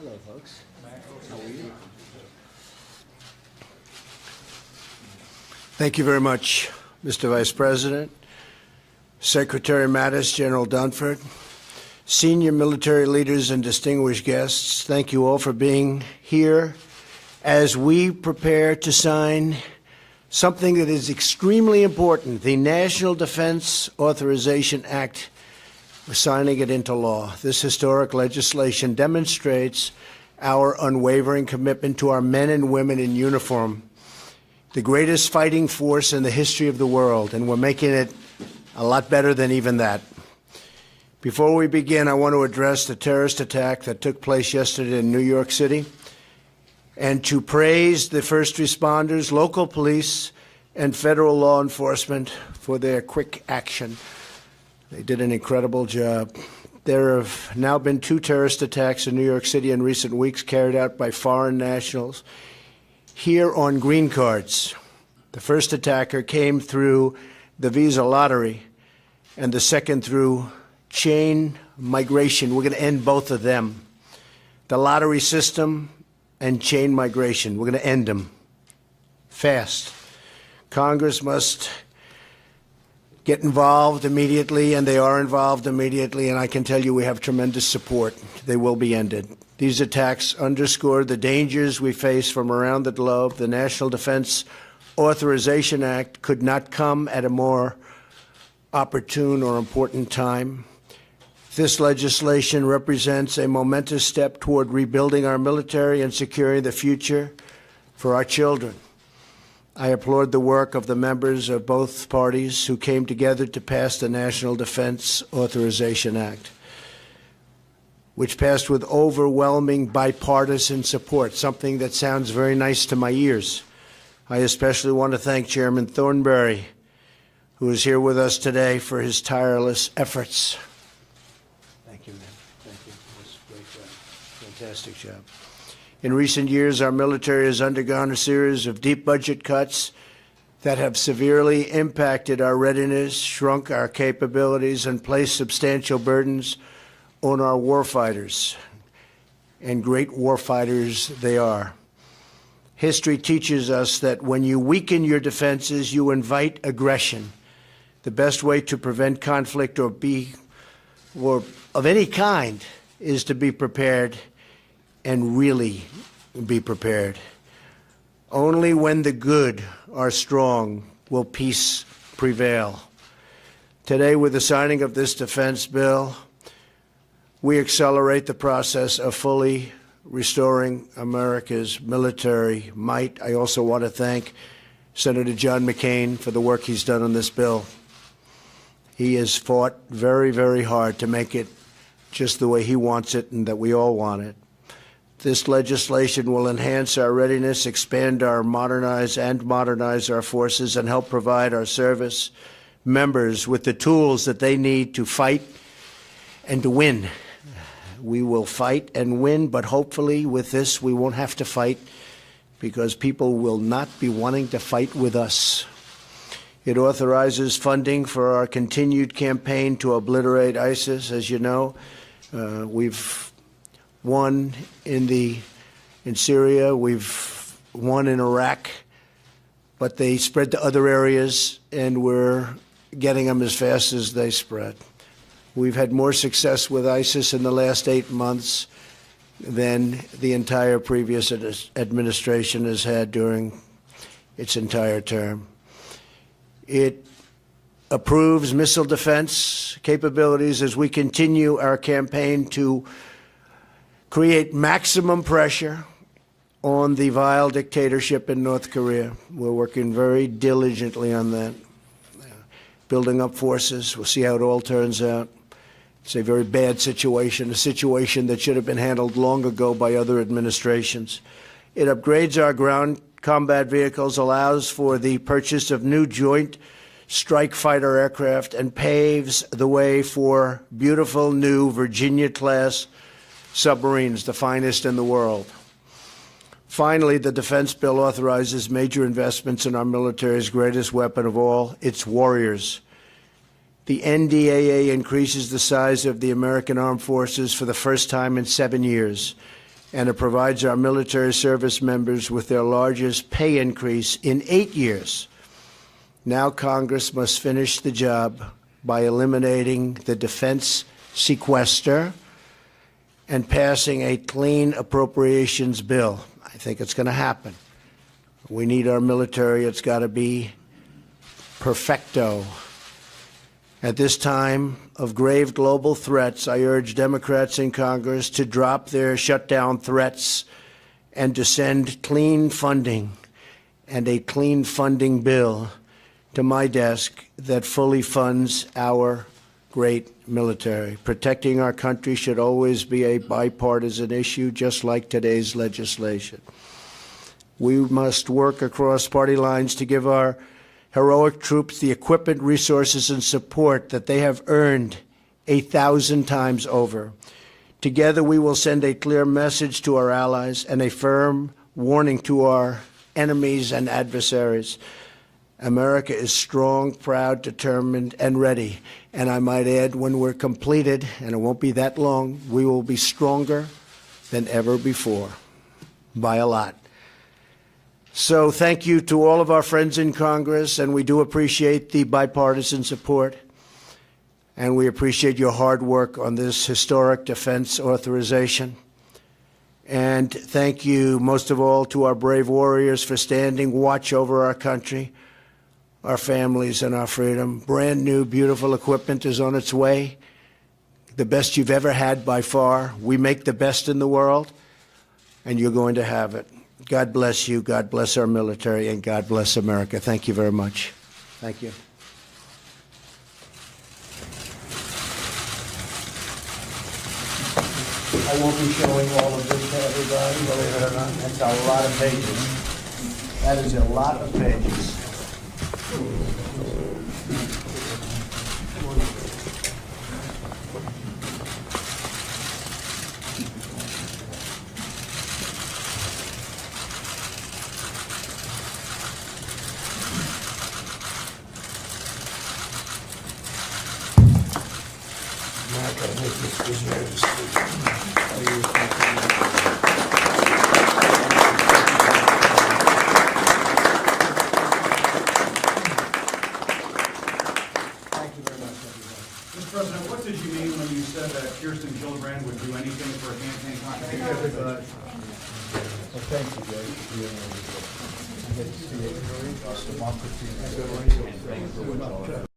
Hello, folks. How are you? Thank you very much, Mr. Vice President, Secretary Mattis, General Dunford, senior military leaders and distinguished guests. Thank you all for being here as we prepare to sign something that is extremely important, the National Defense Authorization Act. We're signing it into law. This historic legislation demonstrates our unwavering commitment to our men and women in uniform, the greatest fighting force in the history of the world, and we're making it a lot better than even that. Before we begin, I want to address the terrorist attack that took place yesterday in New York City and to praise the first responders, local police, and federal law enforcement for their quick action. They did an incredible job. There have now been 2 terrorist attacks in New York City in recent weeks carried out by foreign nationals here on green cards. The first attacker came through the visa lottery, and the second through chain migration. We're going to end both of them. The lottery system and chain migration. We're going to end them fast. Congress must get involved immediately, and they are involved immediately, and I can tell you we have tremendous support. They will be ended. These attacks underscore the dangers we face from around the globe. The National Defense Authorization Act could not come at a more opportune or important time. This legislation represents a momentous step toward rebuilding our military and securing the future for our children. I applaud the work of the members of both parties who came together to pass the National Defense Authorization Act, which passed with overwhelming bipartisan support, something that sounds very nice to my ears. I especially want to thank Chairman Thornberry, who is here with us today, for his tireless efforts. Thank you, man. Thank you. That's a great job. Fantastic job. In recent years, our military has undergone a series of deep budget cuts that have severely impacted our readiness, shrunk our capabilities, and placed substantial burdens on our warfighters. And great warfighters they are. History teaches us that when you weaken your defenses, you invite aggression. The best way to prevent conflict or of any kind is to be prepared and really be prepared. Only when the good are strong will peace prevail. Today, with the signing of this defense bill, we accelerate the process of fully restoring America's military might. I also want to thank Senator John McCain for the work he's done on this bill. He has fought very, very hard to make it just the way he wants it and that we all want it. This legislation will enhance our readiness, expand our modernize our forces, and help provide our service members with the tools that they need to fight and to win. We will fight and win, but hopefully with this we won't have to fight because people will not be wanting to fight with us. It authorizes funding for our continued campaign to obliterate ISIS. As you know, we've won in Syria, we've won in Iraq, but they spread to other areas, and we're getting them as fast as they spread. We've had more success with ISIS in the last 8 months than the entire previous administration has had during its entire term. It approves missile defense capabilities as we continue our campaign to create maximum pressure on the vile dictatorship in North Korea. We're working very diligently on that, building up forces. We'll see how it all turns out. It's a very bad situation, a situation that should have been handled long ago by other administrations. It upgrades our ground combat vehicles, allows for the purchase of new joint strike fighter aircraft, and paves the way for beautiful new Virginia-class submarines, the finest in the world. Finally, the defense bill authorizes major investments in our military's greatest weapon of all, its warriors. The NDAA increases the size of the American Armed Forces for the first time in 7 years. and it provides our military service members with their largest pay increase in 8 years. Now Congress must finish the job by eliminating the defense sequester and passing a clean appropriations bill. I think it's going to happen. We need our military. It's got to be perfecto. At this time of grave global threats, I urge Democrats in Congress to drop their shutdown threats and to send clean funding and a clean funding bill to my desk that fully funds our great military. Protecting our country should always be a bipartisan issue, just like today's legislation. We must work across party lines to give our heroic troops the equipment, resources, and support that they have earned 1,000 times over. Together, we will send a clear message to our allies and a firm warning to our enemies and adversaries. America is strong, proud, determined, and ready. And I might add, when we're completed, and it won't be that long, we will be stronger than ever before, by a lot. So thank you to all of our friends in Congress, and we do appreciate the bipartisan support, and we appreciate your hard work on this historic defense authorization. And thank you, most of all, to our brave warriors for standing watch over our country, our families, and our freedom. Brand new, beautiful equipment is on its way, the best you've ever had by far. We make the best in the world, and you're going to have it. God bless you, God bless our military, and God bless America. Thank you very much. Thank you. I won't be showing all of this to everybody, believe it or not. That's a lot of pages. That is a lot of pages. Mr. President, what did you mean when you said that Kirsten Gillibrand would do anything for a campaign contribution? Well, thank you, Jay, for being able to get to see it. Democracy and